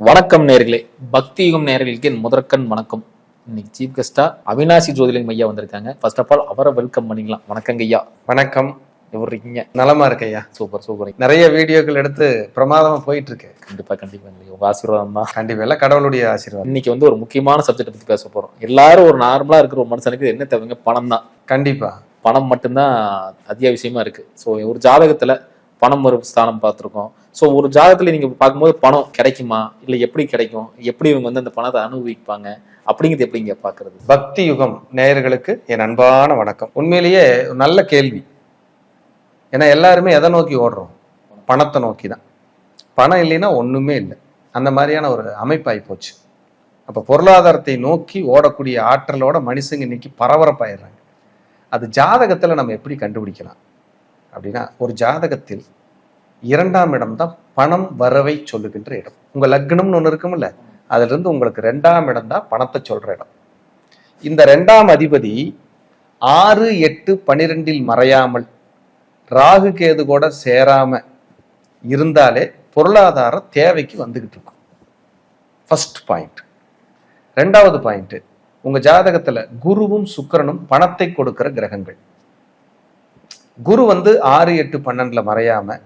வணக்கம் நேர்களே, பக்தி யுகம் நேர்களுக்கு என் முதற்கண் வணக்கம். இன்னைக்கு சீஃப் கெஸ்டா அவினாசி ஜோதிலிங்கம் ஐயா வந்திருக்காங்க. ஃபர்ஸ்ட் ஆஃப் ஆல் அவரை வெல்கம் பண்ணிக்கலாம். வணக்கங்க ஐயா. வணக்கம். எப்படி இருக்கீங்க? நலமா இருக்கு ஐயா. சூப்பர். நிறைய வீடியோக்கள் எடுத்து பிரமாதமா போயிட்டு இருக்கு. கண்டிப்பா உங்க ஆசீர்வாதம் தான். கண்டிப்பா எல்லாம் கடவுளுடைய ஆசீர்வாதம். இன்னைக்கு ஒரு முக்கியமான சப்ஜெக்ட் பத்தி பேச போறோம். எல்லாரும் ஒரு நார்மலா இருக்கிற ஒரு மனுஷனுக்கு என்ன தேவைங்க? பணம் தான். கண்டிப்பா பணம் மட்டும்தான் அத்தியாவசியமா இருக்கு. ஸோ ஒரு ஜாதகத்துல பணம் ஒரு ஸ்தானம் பார்த்துருக்கோம். ஸோ ஒரு ஜாதகத்துல நீங்க பார்க்கும்போது பணம் கிடைக்குமா, இல்லை எப்படி கிடைக்கும், எப்படி இவங்க அந்த பணத்தை அனுபவிப்பாங்க அப்படிங்கிறது எப்படி இங்க பாக்குறது? பக்தி யுகம் நேயர்களுக்கு என் அன்பான வணக்கம். உண்மையிலேயே நல்ல கேள்வி. ஏன்னா எல்லாருமே எதை நோக்கி ஓடுறோம்? பணத்தை நோக்கி தான். பணம் இல்லைன்னா ஒண்ணுமே இல்லை. அந்த மாதிரியான ஒரு அமைப்பாகி போச்சு. அப்ப பொருளாதாரத்தை நோக்கி ஓடக்கூடிய ஆற்றலோட மனுஷங்க இன்னைக்கு பரபரப்பாயிடுறாங்க. அது ஜாதகத்துல நம்ம எப்படி கண்டுபிடிக்கலாம் அப்படின்னா, ஒரு ஜாதகத்தில் 2ஆம் இடம் தான் பணம் வரவை சொல்லுகின்ற இடம். உங்க லக்னம்னு ஒண்ணு இருக்கும்ல, அதுல இருந்து உங்களுக்கு 2ஆம் இடம் தான் பணத்தை சொல்ற இடம். இந்த 2ஆம் அதிபதி 6, 8, 12 மறையாமல் ராகு கேது கூட சேராம இருந்தாலே பொருளாதார தேவைக்கு வந்துகிட்டு இருக்கும். First point. 2வது பாயிண்ட், உங்க ஜாதகத்துல குருவும் சுக்கிரனும் பணத்தை கொடுக்கிற கிரகங்கள். குரு 6, 8, 12 மறையாம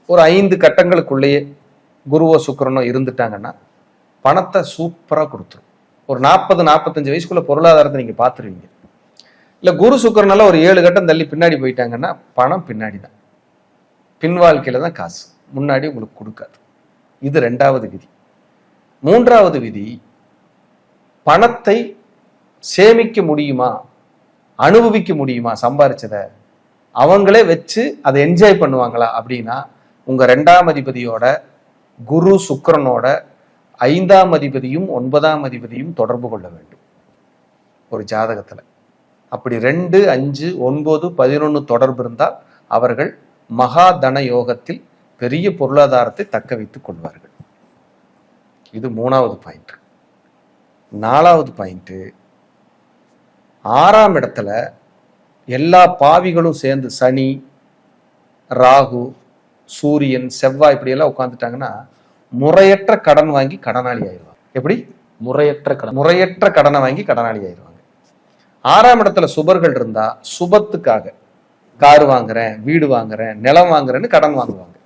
ஒரு 5 கட்டங்களுக்குள்ளேயே குருவோ சுக்கிரனோ இருந்துட்டாங்கன்னா பணத்தை சூப்பரா கொடுத்துரும். ஒரு 40, 45 வயசுக்குள்ள பொருளாதாரத்தை நீங்க பார்த்துருவீங்க. இல்ல குரு சுக்கிரனால ஒரு 7 கட்டம் தள்ளி பின்னாடி போயிட்டாங்கன்னா பணம் பின்னாடி தான். பின் வாழ்க்கையில தான் காசு, முன்னாடி உங்களுக்கு கொடுக்காது. இது 2வது விதி. 3வது விதி, பணத்தை சேமிக்க முடியுமா, அனுபவிக்க முடியுமா, சம்பாரிச்சதை அவங்களே வச்சு அதை என்ஜாய் பண்ணுவாங்களா அப்படின்னா, உங்க 2ஆம் அதிபதியோட குரு சுக்கிரனோட 5ஆம் அதிபதியும் 9ஆம் அதிபதியும் தொடர்பு கொள்ள வேண்டும் ஒரு ஜாதகத்துல. அப்படி 2, 5, 9, 11 தொடர்பு இருந்தால் அவர்கள் மகா தன யோகத்தில் பெரிய பொருளாதாரத்தை தக்க வைத்துக் கொள்வார்கள். இது 3வது பாயிண்ட். 4வது பாயிண்ட், 6ஆம் இடத்துல எல்லா பாவிகளும் சேர்ந்து சனி, ராகு, சூரியன், செவ்வாய் இப்படியெல்லாம் உட்காந்துட்டாங்கன்னா முறையற்ற கடன் வாங்கி கடனாளி ஆயிடுவாங்க. எப்படி? முறையற்ற கடனை வாங்கி கடனாளி ஆயிடுவாங்க. 6ஆம் இடத்துல சுபர்கள் இருந்தா சுபத்துக்காக கார் வாங்குறேன், வீடு வாங்குறேன், நிலம் வாங்குறேன்னு கடன் வாங்குவாங்க.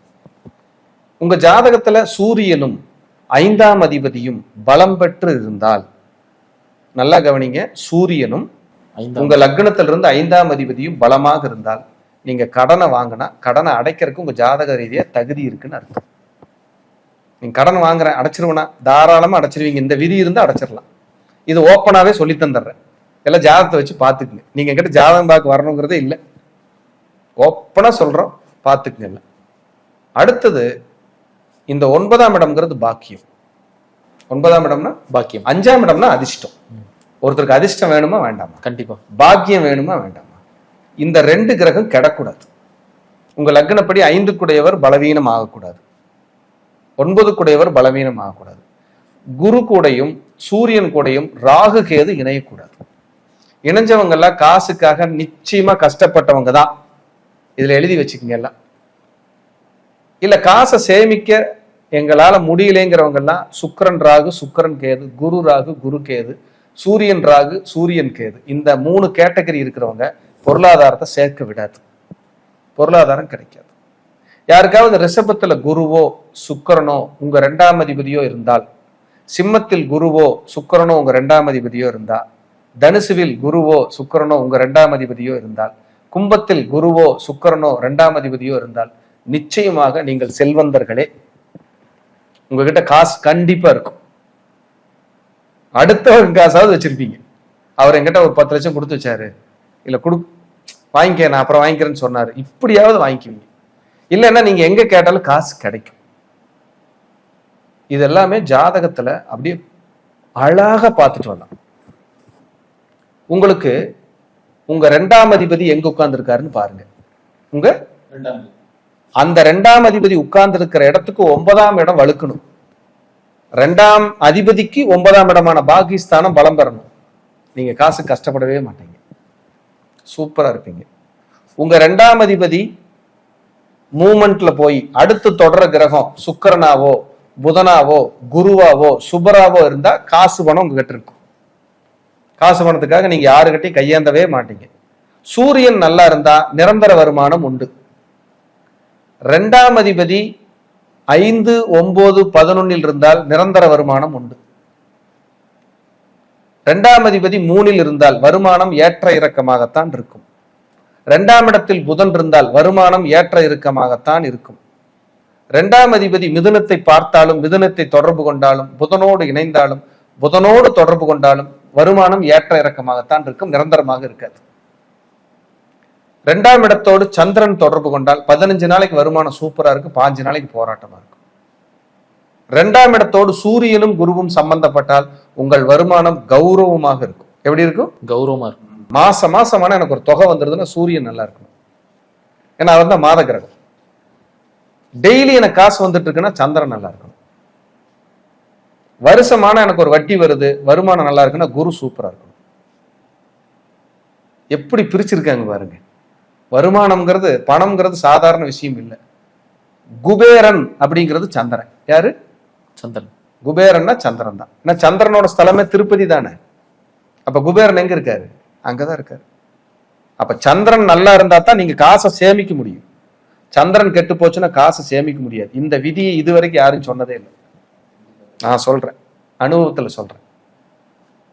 உங்க ஜாதகத்துல சூரியனும் 5ஆம் அதிபதியும் பலம் பெற்று இருந்தால், நல்லா கவனிங்க, சூரியனும் உங்க லக்னத்திலிருந்து 5ஆம் அதிபதியும் பலமாக இருந்தால் நீங்க கடனை வாங்கினா கடனை அடைக்கிறதுக்கு உங்க ஜாதக ரீதியா தகுதி இருக்குன்னு அர்த்தம். நீங்க கடன் வாங்குறேன் அடைச்சிருவனா, தாராளமா அடைச்சிருவீங்க. இந்த விதி இருந்தா அடைச்சிடலாம். இது ஓப்பனாவே சொல்லி தந்துடுறேன். எல்லாம் ஜாதகத்தை வச்சு பாத்துக்குங்க. நீங்க என்கிட்ட ஜாதகம் பார்க்க வரணுங்கிறதே இல்லை, ஓப்பனா சொல்றோம், பாத்துக்குங்க எல்லாம். அடுத்தது, இந்த 9ஆம் இடம்ங்கிறது பாக்கியம். 9ஆம் இடம்னா பாக்கியம். 5ஆம் இடம்னா அதிர்ஷ்டம். ஒருத்தருக்கு அதிர்ஷ்டம் வேணுமா வேண்டாமா? கண்டிப்பா. பாக்கியம் வேணுமா வேண்டாமா? இந்த 2 கிரகம் கெடக்கூடாது. உங்க லக்னப்படி 5 குடையவர் பலவீனம் ஆகக்கூடாது, 9 குடையவர் பலவீனம் ஆகக்கூடாது. குரு கூடையும் சூரியன் கூடையும் ராகு கேது இணையக்கூடாது. இணைஞ்சவங்க எல்லாம் காசுக்காக நிச்சயமா கஷ்டப்பட்டவங்க தான். இதுல எழுதி வச்சுக்கோங்க எல்லாம். இல்ல காசை சேமிக்க எங்களால முடியலைங்கிறவங்க எல்லாம் சுக்கிரன் ராகு, சுக்கிரன் கேது, குரு ராகு, குரு கேது, சூரியன் ராகு, சூரியன் கேது, இந்த 3 கேட்டகரி இருக்கிறவங்க பொருளாதாரத்தை சேர்க்க விடாது, பொருளாதாரம் கிடைக்காது. யாருக்காவது ரிஷபத்துல குருவோ சுக்கிரனோ உங்க 2ஆம் அதிபதியோ இருந்தால், சிம்மத்தில் குருவோ சுக்கிரனோ உங்க 2ஆம் அதிபதியோ இருந்தா, தனுசுவில் குருவோ சுக்கிரனோ உங்க 2ஆம் அதிபதியோ இருந்தால், கும்பத்தில் குருவோ சுக்கிரனோ 2ஆம் அதிபதியோ இருந்தால் நிச்சயமாக நீங்கள் செல்வந்தர்களே. உங்ககிட்ட காசு கண்டிப்பா இருக்கும். அடுத்தவர் காசாவது வச்சிருப்பீங்க. அவர் என்கிட்ட ஒரு 10 லட்சம் கொடுத்து வச்சாரு, இல்ல வாங்கிக்க, நான் அப்புறம் வாங்கிக்கிறேன்னு சொன்னாரு, இப்படியாவது வாங்கிக்குவீங்க. இல்லைன்னா நீங்க எங்க கேட்டாலும் காசு கிடைக்கும். இது எல்லாமே ஜாதகத்துல அப்படியே அழகா பார்த்துட்டு வரலாம். உங்களுக்கு உங்க 2ஆம் அதிபதி எங்க உட்கார்ந்து இருக்காருன்னு பாருங்க. உங்க அந்த 2ஆம் அதிபதி உட்கார்ந்து இருக்கிற இடத்துக்கு 9ஆம் இடம் வலுக்கணும். 2ஆம் அதிபதிக்கு 9ஆம் இடமான பாகிஸ்தானம் பலம் பெறணும். நீங்க காசு கஷ்டப்படவே மாட்டீங்க, சூப்பரா இருப்பீங்க. உங்க 2ஆம் அதிபதி மூமெண்ட்ல போய் அடுத்து தொடர கிரகம் சுக்கிரனாவோ புதனாவோ குருவாவோ சுபராவோ இருந்தா காசு பணம் உங்ககிட்ட இருக்கும். காசு பணத்துக்காக நீங்க யாருக்கிட்டையும் கையேந்தவே மாட்டீங்க. சூரியன் நல்லா இருந்தா நிரந்தர வருமானம் உண்டு. 2ஆம் அதிபதி 5, 9, 11 இருந்தால் நிரந்தர வருமானம் உண்டு. 2ஆம் அதிபதி 3 இருந்தால் வருமானம் ஏற்ற இறக்கமாகத்தான் இருக்கும். 2ஆம் இடத்தில் புதன் இருந்தால் வருமானம் ஏற்ற இறக்கமாகத்தான் இருக்கும். 2ஆம் அதிபதி மிதுனத்தை பார்த்தாலும் மிதுனத்தை தொடர்பு கொண்டாலும் புதனோடு இணைந்தாலும் புதனோடு தொடர்பு கொண்டாலும் வருமானம் ஏற்ற இறக்கமாகத்தான் இருக்கும், நிரந்தரமாக இருக்காது. 2ஆம் இடத்தோடு சந்திரன் தொடர்பு கொண்டால் 15 நாளைக்கு வருமானம் சூப்பரா இருக்கு, 5 நாளைக்கு போராட்டமா இருக்கும். 2ஆம் இடத்தோடு சூரியனும் குருவும் சம்பந்தப்பட்டால் உங்கள் வருமானம் கௌரவமாக இருக்கும். எப்படி இருக்கும்? கௌரவமா இருக்கும். மாசமான எனக்கு ஒரு தொகை வந்துருதுன்னா சூரியன் நல்லா இருக்கணும், ஏன்னா அவர் தான் மாத கிரகம். டெய்லி எனக்கு காசு வந்துட்டு இருக்குன்னா சந்திரன் நல்லா இருக்கணும். வருஷமான எனக்கு ஒரு வட்டி வருது, வருமானம் நல்லா இருக்குன்னா குரு சூப்பரா இருக்கணும். எப்படி பிரிச்சிருக்காங்க பாருங்க. வருமானம்ங்கிறது பணம்ங்கிறது சாதாரண விஷயம் இல்லை. குபேரன் அப்படிங்கிறது சந்திரன். யாரு? சந்திரன். குபேரன்னா சந்திரன் தான். ஏன்னா சந்திரனோட ஸ்தலமே திருப்பதி தானே. அப்ப குபேரன் எங்க இருக்காரு? அங்கதான் இருக்காரு. அப்ப சந்திரன் நல்லா இருந்தா தான் நீங்க காசை சேமிக்க முடியும். சந்திரன் கெட்டு போச்சுன்னா காசை சேமிக்க முடியாது. இந்த விதியை இதுவரைக்கும் யாரும் சொன்னதே இல்லை. நான் சொல்றேன், அனுபவத்துல சொல்றேன்.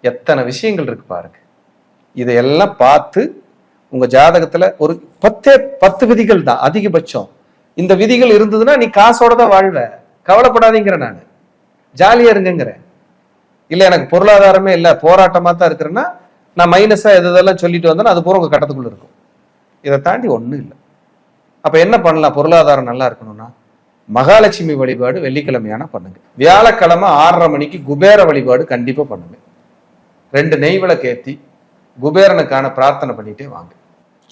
எத்தனை விஷயங்கள் இருக்கு பாருங்க. இதையெல்லாம் பார்த்து உங்க ஜாதகத்துல ஒரு 10 விதிகள் தான் அதிகபட்சம். இந்த விதிகள் இருந்ததுன்னா நீ காசோட தான் வாழ்வ, கவலைப்படாதீங்கிற. நான் ஜாலியா இருங்கிறேன். இல்ல எனக்கு பொருளாதாரமே இல்ல, போராட்டமா தான் இருக்கிறேன்னா நான் மைனஸா எதெல்லாம் சொல்லிட்டு வந்தேன்னா அது பூரா உங்க கட்டத்துக்குள்ள இருக்கும். இதை தாண்டி ஒண்ணும் இல்லை. அப்ப என்ன பண்ணலாம்? பொருளாதாரம் நல்லா இருக்கணும்னா மகாலட்சுமி வழிபாடு வெள்ளிக்கிழமையான பண்ணுங்க. வியாழக்கிழமை 6:30 மணிக்கு குபேர வழிபாடு கண்டிப்பா பண்ணுங்க. 2 நெய் விளக்கு ஏத்தி குபேரனுக்கான பிரார்த்தனை பண்ணிட்டே வாங்க.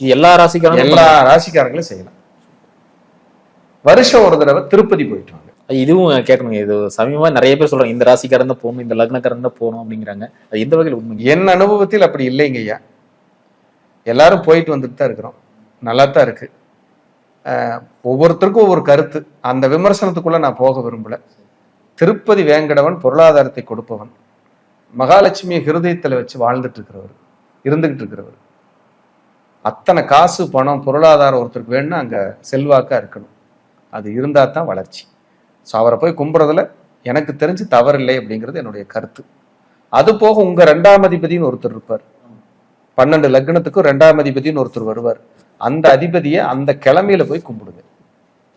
எல்லா ராசிக்காரங்களும் செய்யலாம். வருஷம் ஒரு தடவை திருப்பதி போயிட்டு வாங்க. இதுவும் கேட்கணுங்க. இது சமயமா நிறைய பேர் சொல்றாங்க இந்த ராசிக்காரன் தான் போகணும், இந்த லக்னக்காரன் தான் போகணும் அப்படிங்கிறாங்க. அது எந்த வகையில் உண்மை? என் அனுபவத்தில் அப்படி இல்லைங்க ஐயா. எல்லாரும் போயிட்டு வந்துட்டு தான் இருக்கிறோம், நல்லா தான் இருக்கு. ஒவ்வொருத்தருக்கும் ஒவ்வொரு கருத்து. அந்த விமர்சனத்துக்குள்ள நான் போக விரும்பல. திருப்பதி வேங்கடவன் பொருளாதாரத்தை கொடுப்பவன், மகாலட்சுமியை ஹிருதயத்துல வச்சு வாழ்ந்துட்டு இருக்கிறவர், இருந்துகிட்டு இருக்கிறவர். அத்தனை காசு பணம் பொருளாதாரம் ஒருத்தருக்கு வேணும்னா அங்க செல்வாக்கா இருக்கணும். அது இருந்தா தான் வளர்ச்சி. ஸோ அவரை போய் கும்புறதுல எனக்கு தெரிஞ்சு தவறில்லை அப்படிங்கிறது என்னுடைய கருத்து. அது போக உங்க 2ஆம் அதிபதினு ஒருத்தர் இருப்பார். 12 லக்னத்துக்கும் 2ஆம் அதிபதினு ஒருத்தர் வருவார். அந்த அதிபதியை அந்த கிழமையில போய் கும்பிடுங்க,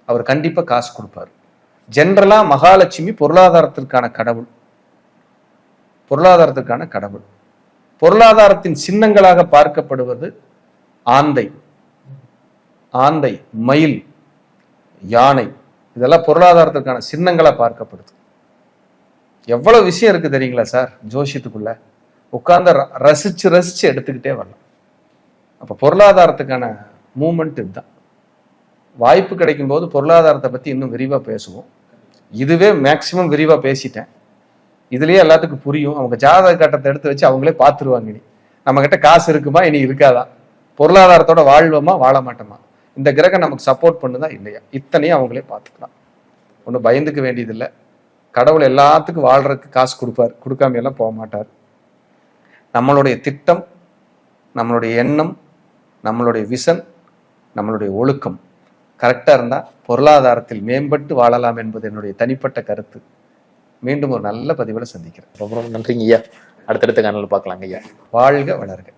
அவர் கண்டிப்பா காசு கொடுப்பார். ஜென்ரலா மகாலட்சுமி பொருளாதாரத்திற்கான கடவுள், பொருளாதாரத்திற்கான கடவுள். பொருளாதாரத்தின் சின்னங்களாக பார்க்கப்படுவது ஆந்தை, மயில், யானை. இதெல்லாம் பொருளாதாரத்திற்கான சின்னங்களா பார்க்கப்படுது. எவ்வளவு விஷயம் இருக்கு தெரியுங்களா சார் ஜோசியத்துக்குள்ள? உட்கார்ந்து ரசிச்சு எடுத்துக்கிட்டே வரலாம். அப்ப பொருளாதாரத்துக்கான மூமெண்ட் இதுதான். வாய்ப்பு கிடைக்கும் போது பொருளாதாரத்தை பத்தி இன்னும் விரிவா பேசுவோம். இதுவே மேக்சிமம் விரிவா பேசிட்டேன். இதுலயே எல்லாத்துக்கும் புரியும். அவங்க ஜாதக கட்டத்தை எடுத்து வச்சு அவங்களே பார்த்துருவாங்க. இனி நம்ம கிட்ட காசு இருக்குமா, இனி இருக்காதா, பொருளாதாரத்தோட வாழ்வோமா வாழ மாட்டோமா, இந்த கிரகம் நமக்கு சப்போர்ட் பண்ணுதா இல்லையா, இத்தனையும் அவங்களே பார்த்துக்கலாம். ஒன்றும் பயந்துக்க வேண்டியதில்லை. கடவுள் எல்லாத்துக்கும் வாழ்றதுக்கு காசு கொடுப்பார், கொடுக்காம எல்லாம் போக மாட்டார். நம்மளுடைய திட்டம், நம்மளுடைய எண்ணம், நம்மளுடைய விஷன், நம்மளுடைய ஒழுக்கம் கரெக்டா இருந்தா பொருளாதாரத்தில் மேம்பட்டு வாழலாம் என்பது என்னுடைய தனிப்பட்ட கருத்து. மீண்டும் ஒரு நல்ல பதிவுல சந்திக்கிறேன். ரொம்ப ரொம்ப நன்றிங்க ஐயா. அடுத்தடுத்த காணொளியில் பார்க்கலாங்க ஐயா. வாழ்க வளர்க.